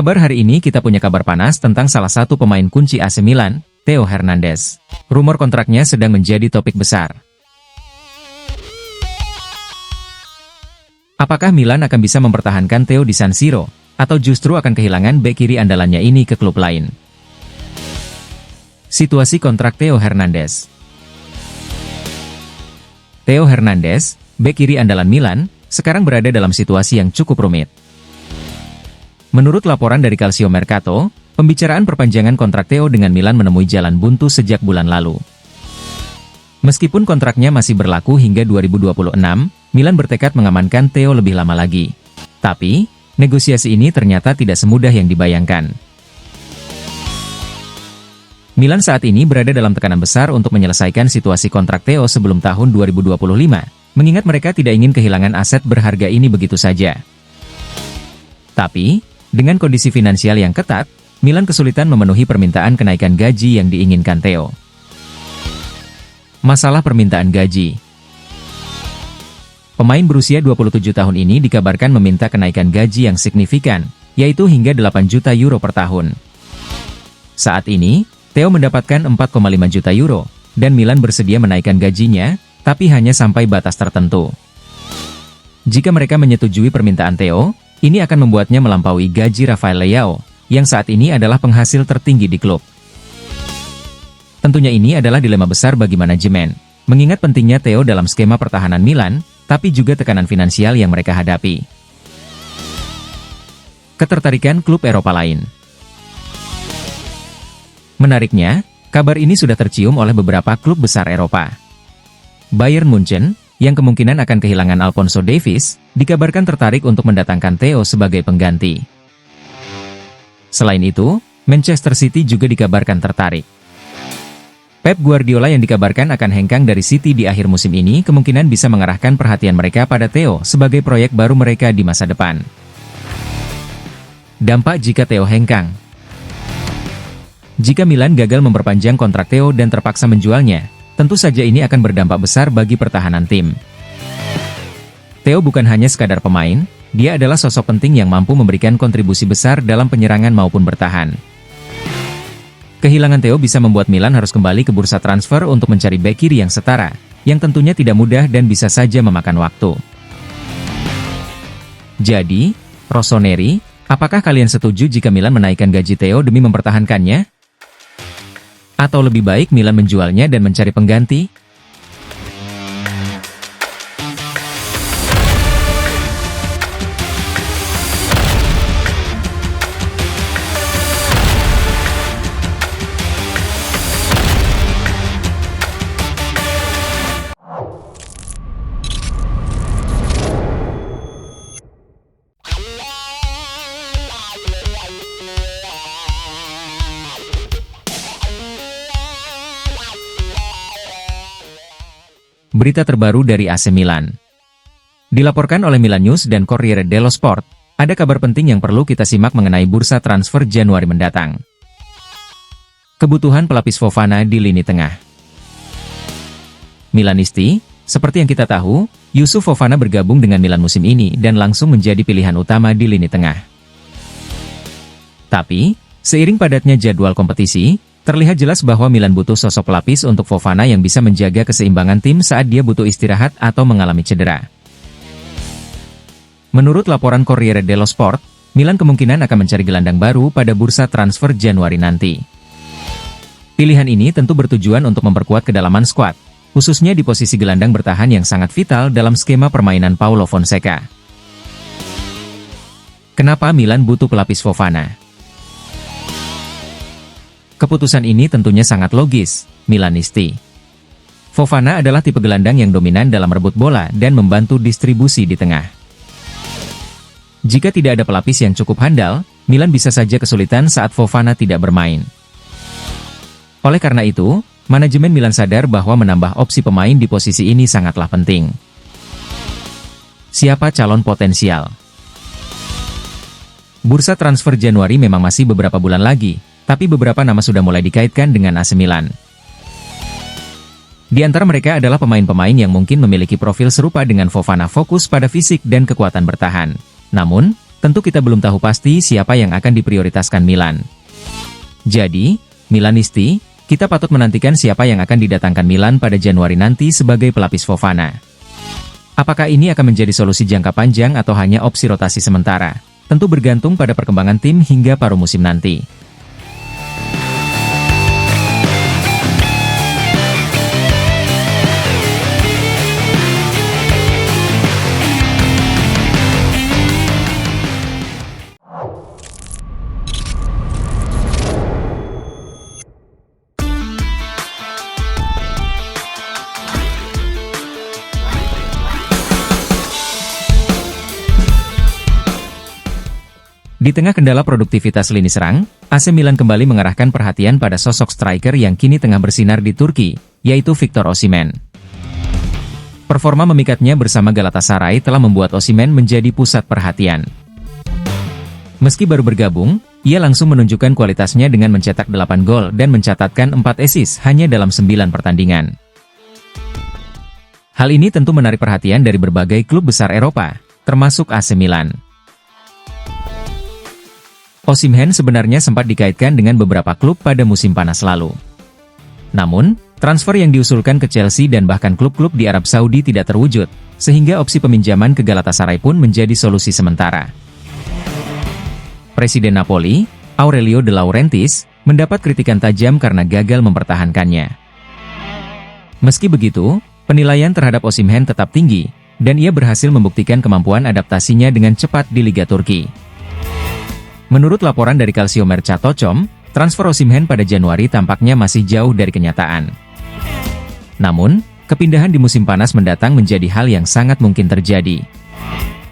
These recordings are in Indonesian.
Kabar hari ini kita punya kabar panas tentang salah satu pemain kunci AC Milan, Theo Hernandez. Rumor kontraknya sedang menjadi topik besar. Apakah Milan akan bisa mempertahankan Theo di San Siro, atau justru akan kehilangan bek kiri andalannya ini ke klub lain? Situasi kontrak Theo Hernandez. Theo Hernandez, bek kiri andalan Milan, sekarang berada dalam situasi yang cukup rumit. Menurut laporan dari Calcio Mercato, pembicaraan perpanjangan kontrak Theo dengan Milan menemui jalan buntu sejak bulan lalu. Meskipun kontraknya masih berlaku hingga 2026, Milan bertekad mengamankan Theo lebih lama lagi. Tapi, negosiasi ini ternyata tidak semudah yang dibayangkan. Milan saat ini berada dalam tekanan besar untuk menyelesaikan situasi kontrak Theo sebelum tahun 2025, mengingat mereka tidak ingin kehilangan aset berharga ini begitu saja. Tapi, dengan kondisi finansial yang ketat, Milan kesulitan memenuhi permintaan kenaikan gaji yang diinginkan Theo. Masalah permintaan gaji. Pemain berusia 27 tahun ini dikabarkan meminta kenaikan gaji yang signifikan, yaitu hingga 8 juta euro per tahun. Saat ini, Theo mendapatkan 4,5 juta euro, dan Milan bersedia menaikkan gajinya, tapi hanya sampai batas tertentu. Jika mereka menyetujui permintaan Theo, ini akan membuatnya melampaui gaji Rafael Leao, yang saat ini adalah penghasil tertinggi di klub. Tentunya ini adalah dilema besar bagi manajemen, mengingat pentingnya Theo dalam skema pertahanan Milan, tapi juga tekanan finansial yang mereka hadapi. Ketertarikan klub Eropa lain. Menariknya, kabar ini sudah tercium oleh beberapa klub besar Eropa. Bayern Munchen, yang kemungkinan akan kehilangan Alphonso Davies, dikabarkan tertarik untuk mendatangkan Theo sebagai pengganti. Selain itu, Manchester City juga dikabarkan tertarik. Pep Guardiola yang dikabarkan akan hengkang dari City di akhir musim ini kemungkinan bisa mengarahkan perhatian mereka pada Theo sebagai proyek baru mereka di masa depan. Dampak jika Theo hengkang. Jika Milan gagal memperpanjang kontrak Theo dan terpaksa menjualnya, tentu saja ini akan berdampak besar bagi pertahanan tim. Theo bukan hanya sekadar pemain, dia adalah sosok penting yang mampu memberikan kontribusi besar dalam penyerangan maupun bertahan. Kehilangan Theo bisa membuat Milan harus kembali ke bursa transfer untuk mencari bek kiri yang setara, yang tentunya tidak mudah dan bisa saja memakan waktu. Jadi, Rossoneri, apakah kalian setuju jika Milan menaikkan gaji Theo demi mempertahankannya? Atau lebih baik Milan menjualnya dan mencari pengganti? Berita terbaru dari AC Milan. Dilaporkan oleh Milan News dan Corriere dello Sport, ada kabar penting yang perlu kita simak mengenai bursa transfer Januari mendatang. Kebutuhan pelapis Fofana di lini tengah. Milanisti, seperti yang kita tahu, Yusuf Fofana bergabung dengan Milan musim ini dan langsung menjadi pilihan utama di lini tengah. Tapi, seiring padatnya jadwal kompetisi, terlihat jelas bahwa Milan butuh sosok pelapis untuk Fofana yang bisa menjaga keseimbangan tim saat dia butuh istirahat atau mengalami cedera. Menurut laporan Corriere dello Sport, Milan kemungkinan akan mencari gelandang baru pada bursa transfer Januari nanti. Pilihan ini tentu bertujuan untuk memperkuat kedalaman skuad, khususnya di posisi gelandang bertahan yang sangat vital dalam skema permainan Paulo Fonseca. Kenapa Milan butuh pelapis Fofana? Keputusan ini tentunya sangat logis, Milanisti. Fofana adalah tipe gelandang yang dominan dalam merebut bola dan membantu distribusi di tengah. Jika tidak ada pelapis yang cukup handal, Milan bisa saja kesulitan saat Fofana tidak bermain. Oleh karena itu, manajemen Milan sadar bahwa menambah opsi pemain di posisi ini sangatlah penting. Siapa calon potensial? Bursa transfer Januari memang masih beberapa bulan lagi, tapi beberapa nama sudah mulai dikaitkan dengan AC Milan. Di antara mereka adalah pemain-pemain yang mungkin memiliki profil serupa dengan Fofana, fokus pada fisik dan kekuatan bertahan. Namun, tentu kita belum tahu pasti siapa yang akan diprioritaskan Milan. Jadi, Milanisti, kita patut menantikan siapa yang akan didatangkan Milan pada Januari nanti sebagai pelapis Fofana. Apakah ini akan menjadi solusi jangka panjang atau hanya opsi rotasi sementara? Tentu bergantung pada perkembangan tim hingga paruh musim nanti. Di tengah kendala produktivitas lini serang, AC Milan kembali mengarahkan perhatian pada sosok striker yang kini tengah bersinar di Turki, yaitu Victor Osimhen. Performa memikatnya bersama Galatasaray telah membuat Osimhen menjadi pusat perhatian. Meski baru bergabung, ia langsung menunjukkan kualitasnya dengan mencetak 8 gol dan mencatatkan 4 assist hanya dalam 9 pertandingan. Hal ini tentu menarik perhatian dari berbagai klub besar Eropa, termasuk AC Milan. Osimhen sebenarnya sempat dikaitkan dengan beberapa klub pada musim panas lalu. Namun, transfer yang diusulkan ke Chelsea dan bahkan klub-klub di Arab Saudi tidak terwujud, sehingga opsi peminjaman ke Galatasaray pun menjadi solusi sementara. Presiden Napoli, Aurelio De Laurentiis, mendapat kritikan tajam karena gagal mempertahankannya. Meski begitu, penilaian terhadap Osimhen tetap tinggi, dan ia berhasil membuktikan kemampuan adaptasinya dengan cepat di Liga Turki. Menurut laporan dari Calciomercato.com, transfer Osimhen pada Januari tampaknya masih jauh dari kenyataan. Namun, kepindahan di musim panas mendatang menjadi hal yang sangat mungkin terjadi.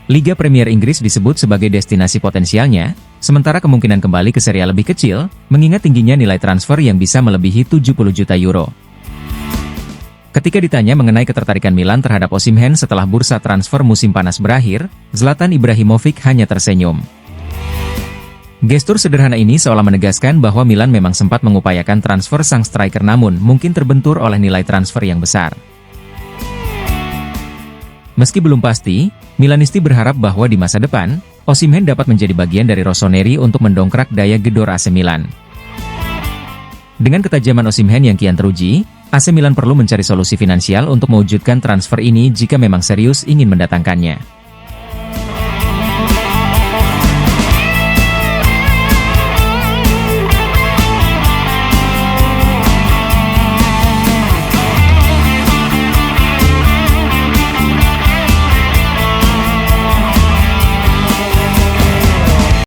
Liga Premier Inggris disebut sebagai destinasi potensialnya, sementara kemungkinan kembali ke Serie A lebih kecil, mengingat tingginya nilai transfer yang bisa melebihi 70 juta euro. Ketika ditanya mengenai ketertarikan Milan terhadap Osimhen setelah bursa transfer musim panas berakhir, Zlatan Ibrahimovic hanya tersenyum. Gestur sederhana ini seolah menegaskan bahwa Milan memang sempat mengupayakan transfer sang striker namun mungkin terbentur oleh nilai transfer yang besar. Meski belum pasti, Milanisti berharap bahwa di masa depan, Osimhen dapat menjadi bagian dari Rossoneri untuk mendongkrak daya gedor AC Milan. Dengan ketajaman Osimhen yang kian teruji, AC Milan perlu mencari solusi finansial untuk mewujudkan transfer ini jika memang serius ingin mendatangkannya.